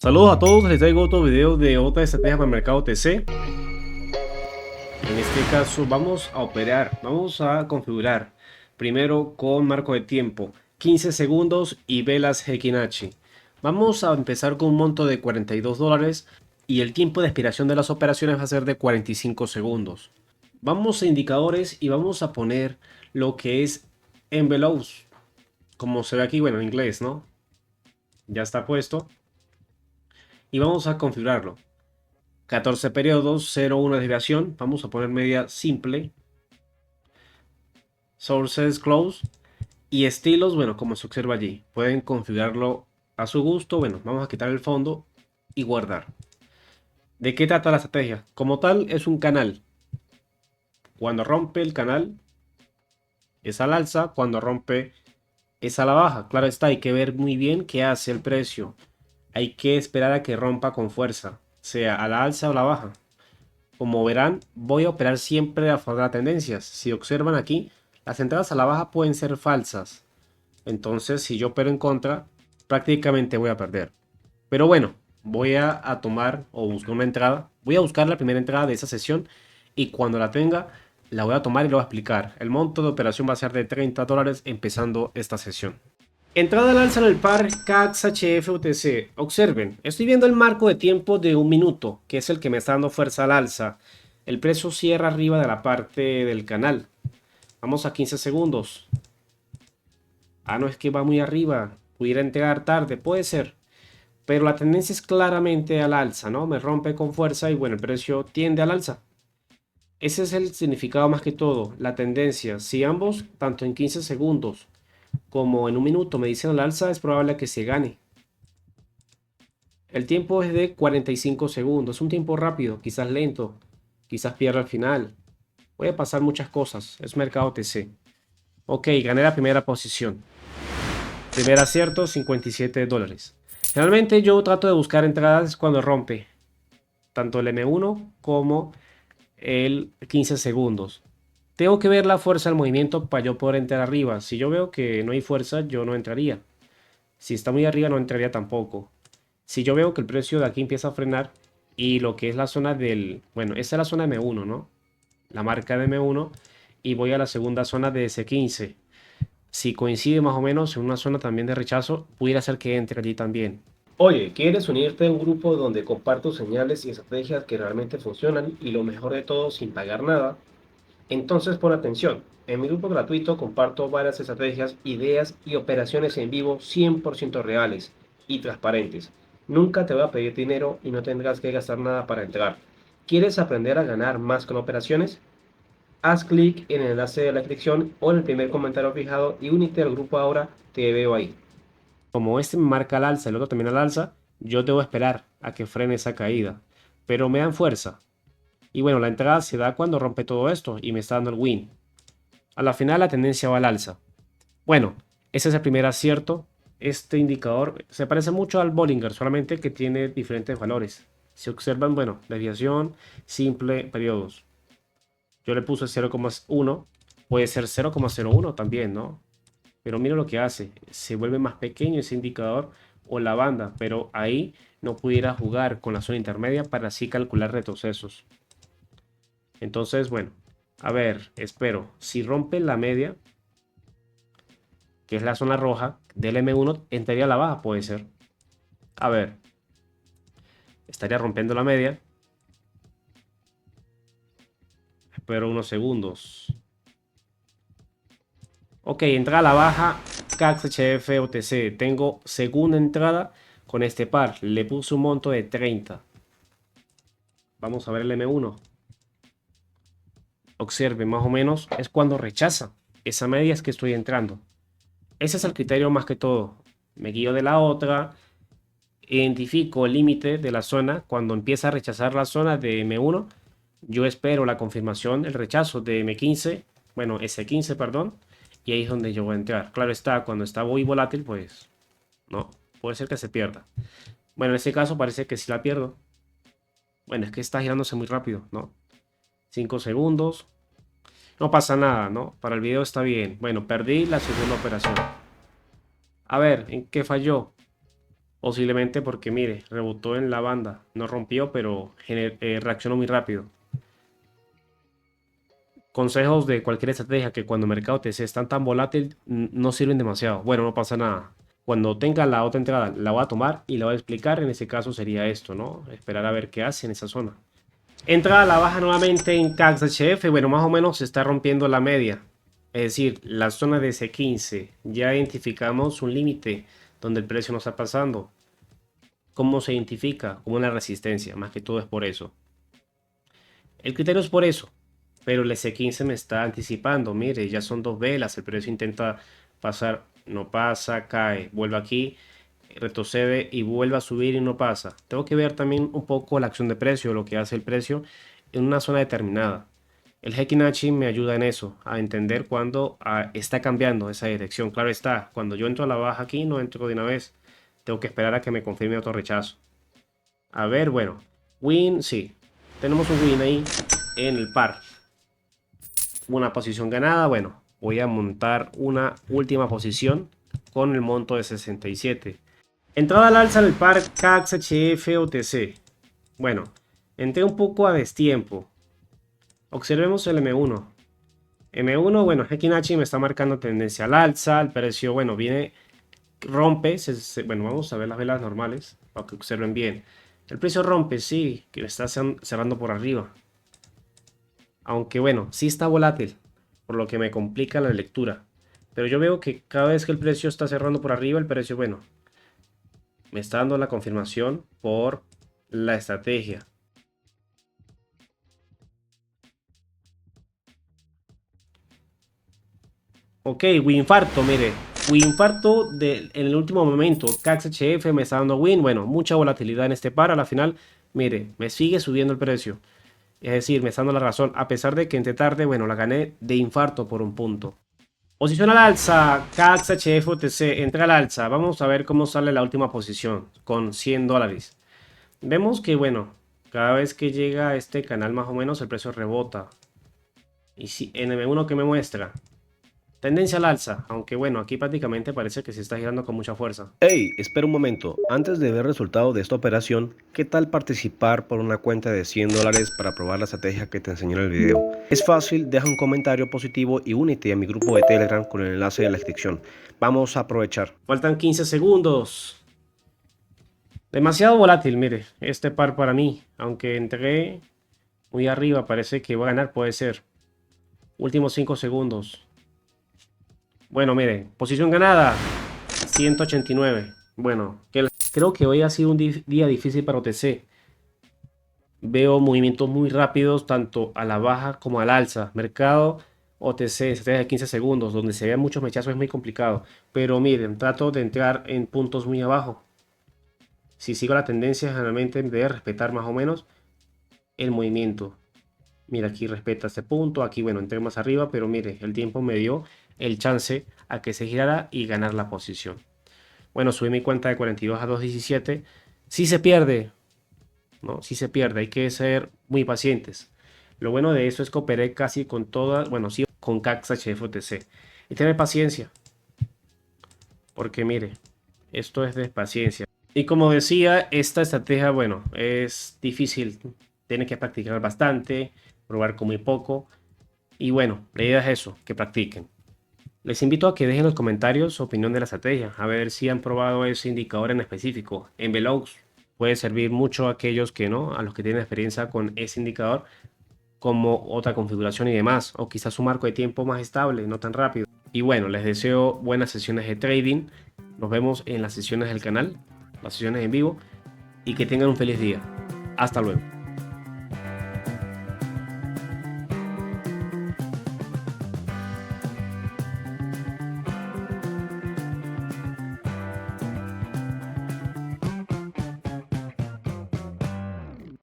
Saludos a todos, les traigo otro video de otra estrategia para el mercado TC. En este caso vamos a operar, vamos a configurar primero con marco de tiempo 15 segundos y velas Heikin-Achi. Vamos a empezar con un monto de $42 y el tiempo de expiración de las operaciones va a ser de 45 segundos. Vamos a indicadores y vamos a poner lo que es envelopes, como se ve aquí, bueno, en inglés, ¿no? Ya está puesto y vamos a configurarlo. 14 periodos, 0,1 desviación. Vamos a poner media simple. Sources close. Y estilos, bueno, como se observa allí. Pueden configurarlo a su gusto. Bueno, vamos a quitar el fondo y guardar. ¿De qué trata la estrategia? Como tal, es un canal. Cuando rompe el canal, es al alza. Cuando rompe, es a la baja. Claro está, hay que ver muy bien qué hace el precio. Hay que esperar a que rompa con fuerza, sea a la alza o a la baja. Como verán, voy a operar siempre a favor de las tendencias. Si observan aquí, las entradas a la baja pueden ser falsas. Entonces, si yo opero en contra, prácticamente voy a perder. Pero bueno, voy a tomar o buscar una entrada. Voy a buscar la primera entrada de esa sesión y cuando la tenga, la voy a tomar y lo voy a explicar. El monto de operación va a ser de $30 empezando esta sesión. Entrada al alza en el par CAX HF UTC. Observen, estoy viendo el marco de tiempo de un minuto, que es el que me está dando fuerza al alza. El precio cierra arriba de la parte del canal. Vamos a 15 segundos. Ah, no, es que va muy arriba. Pudiera entregar tarde, puede ser. Pero la tendencia es claramente al alza, ¿no? Me rompe con fuerza y bueno, el precio tiende al alza. Ese es el significado más que todo, la tendencia. Si ambos, tanto en 15 segundos como en un minuto, me dicen al alza, es probable que se gane. El tiempo es de 45 segundos. Es un tiempo rápido, quizás lento, quizás pierda al final. Puede pasar muchas cosas. Es mercado TC. Ok, gané la primera posición. Primer acierto, $57. Generalmente yo trato de buscar entradas cuando rompe tanto el M1 como el 15 segundos. Tengo que ver la fuerza del movimiento para yo poder entrar arriba. Si yo veo que no hay fuerza, yo no entraría. Si está muy arriba, no entraría tampoco. Si yo veo que el precio de aquí empieza a frenar y lo que es la zona del... Bueno, esa es la zona de M1, ¿no? La marca de M1 y voy a la segunda zona de S15. Si coincide más o menos en una zona también de rechazo, pudiera ser que entre allí también. Oye, ¿quieres unirte a un grupo donde comparto señales y estrategias que realmente funcionan y lo mejor de todo sin pagar nada? Entonces pon atención. En mi grupo gratuito comparto varias estrategias, ideas y operaciones en vivo 100% reales y transparentes. Nunca te voy a pedir dinero y no tendrás que gastar nada para entrar. ¿Quieres aprender a ganar más con operaciones? Haz clic en el enlace de la descripción o en el primer comentario fijado y únete al grupo ahora, te veo ahí. Como este me marca al alza y el otro también al alza, yo debo esperar a que frene esa caída. Pero me dan fuerza. Y bueno, la entrada se da cuando rompe todo esto y me está dando el win. A la final la tendencia va al alza. Bueno, ese es el primer acierto. Este indicador se parece mucho al Bollinger, solamente que tiene diferentes valores. Si observan, bueno, desviación, simple, periodos. Yo le puse 0,1, puede ser 0,01 también, ¿no? Pero mira lo que hace, se vuelve más pequeño ese indicador o la banda, pero ahí no pudiera jugar con la zona intermedia para así calcular retrocesos. Entonces, bueno, a ver, espero, si rompe la media, que es la zona roja del M1, entraría a la baja, puede ser. A ver, estaría rompiendo la media. Espero unos segundos. Ok, entrada a la baja, CAX HF OTC. Tengo segunda entrada con este par. Le puse un monto de 30. Vamos a ver el M1. Observe, más o menos es cuando rechaza. Esa media es que estoy entrando. Ese es el criterio más que todo. Me guío de la otra. Identifico el límite de la zona. Cuando empieza a rechazar la zona de M1, yo espero la confirmación, el rechazo de M15. Bueno, S15, perdón. Y ahí es donde yo voy a entrar. Claro está, cuando está muy volátil, pues no. Puede ser que se pierda. Bueno, en este caso parece que sí la pierdo. Bueno, es que está girándose muy rápido, ¿no? 5 segundos. No pasa nada, ¿no? Para el video está bien. Bueno, perdí la segunda operación. A ver, ¿en qué falló? Posiblemente porque, mire, rebotó en la banda. No rompió, pero reaccionó muy rápido. Consejos de cualquier estrategia que cuando el mercado TC está tan volátil no sirven demasiado. Bueno, no pasa nada. Cuando tenga la otra entrada, la voy a tomar y la voy a explicar. En ese caso sería esto, ¿no? Esperar a ver qué hace en esa zona. Entrada a la baja nuevamente en CACHF. Bueno, más o menos se está rompiendo la media. Es decir, la zona de C15. Ya identificamos un límite donde el precio no está pasando. ¿Cómo se identifica? Como una resistencia. Más que todo es por eso. El criterio es por eso. Pero el S15 me está anticipando. Mire, ya son dos velas. El precio intenta pasar, no pasa, cae, vuelve aquí, retrocede y vuelve a subir y no pasa. Tengo que ver también un poco la acción de precio, lo que hace el precio en una zona determinada. El Heikin Ashi me ayuda en eso, a entender cuándo está cambiando esa dirección. Claro está, cuando yo entro a la baja aquí, no entro de una vez. Tengo que esperar a que me confirme otro rechazo. A ver, bueno, win, sí. Tenemos un win ahí en el par. Una posición ganada, bueno, voy a montar una última posición con el monto de 67. Entrada al alza del par CAX HF OTC. Bueno, entré un poco a destiempo. Observemos el M1. M1, bueno, Hekinachi me está marcando tendencia al alza. El precio, bueno, viene, rompe. Bueno, vamos a ver las velas normales para que observen bien. El precio rompe, sí, que está cerrando por arriba. Aunque bueno, sí está volátil, por lo que me complica la lectura. Pero yo veo que cada vez que el precio está cerrando por arriba, el precio, bueno, me está dando la confirmación por la estrategia. Ok, Winfarto, mire. Winfarto en el último momento. CAX HF me está dando win. Bueno, mucha volatilidad en este par. A la final, mire, me sigue subiendo el precio. Es decir, me está dando la razón. A pesar de que entre tarde, bueno, la gané de infarto por un punto. Posición al alza. CAX HF OTC. Entra al alza. Vamos a ver cómo sale la última posición con $100. Vemos que, bueno, cada vez que llega a este canal más o menos el precio rebota. Y si en M1 que me muestra tendencia al alza, aunque bueno, aquí prácticamente parece que se está girando con mucha fuerza. Hey, espera un momento. Antes de ver el resultado de esta operación, ¿qué tal participar por una cuenta de $100 para probar la estrategia que te enseñé en el video? Es fácil, deja un comentario positivo y únete a mi grupo de Telegram con el enlace de la descripción. Vamos a aprovechar. Faltan 15 segundos. Demasiado volátil, mire, este par para mí. Aunque entré muy arriba, parece que va a ganar, puede ser. Últimos 5 segundos. Bueno, mire, posición ganada. 189. Bueno, creo que hoy ha sido un día difícil para OTC. Veo movimientos muy rápidos, tanto a la baja como al alza. Mercado OTC, estrategia de 15 segundos, donde se vean muchos mechazos es muy complicado. Pero miren, trato de entrar en puntos muy abajo. Si sigo la tendencia, generalmente debe respetar más o menos el movimiento. Mira, aquí respeta este punto, aquí bueno, entré más arriba, pero mire, el tiempo me dio el chance a que se girara y ganar la posición. Bueno, subí mi cuenta de 42 a 2.17. Si se pierde, ¿no? Si se pierde, hay que ser muy pacientes. Lo bueno de eso es que operé casi con todas, bueno, sí, con CAX HFOTC. Y tener paciencia, porque mire, esto es de paciencia. Y como decía, esta estrategia, bueno, es difícil. Tiene que practicar bastante, probar con muy poco. Y bueno, la idea es eso, que practiquen. Les invito a que dejen en los comentarios su opinión de la estrategia, a ver si han probado ese indicador en específico. En Velox puede servir mucho a aquellos que no, a los que tienen experiencia con ese indicador, como otra configuración y demás, o quizás un marco de tiempo más estable, no tan rápido. Y bueno, les deseo buenas sesiones de trading. Nos vemos en las sesiones del canal, las sesiones en vivo, y que tengan un feliz día. Hasta luego.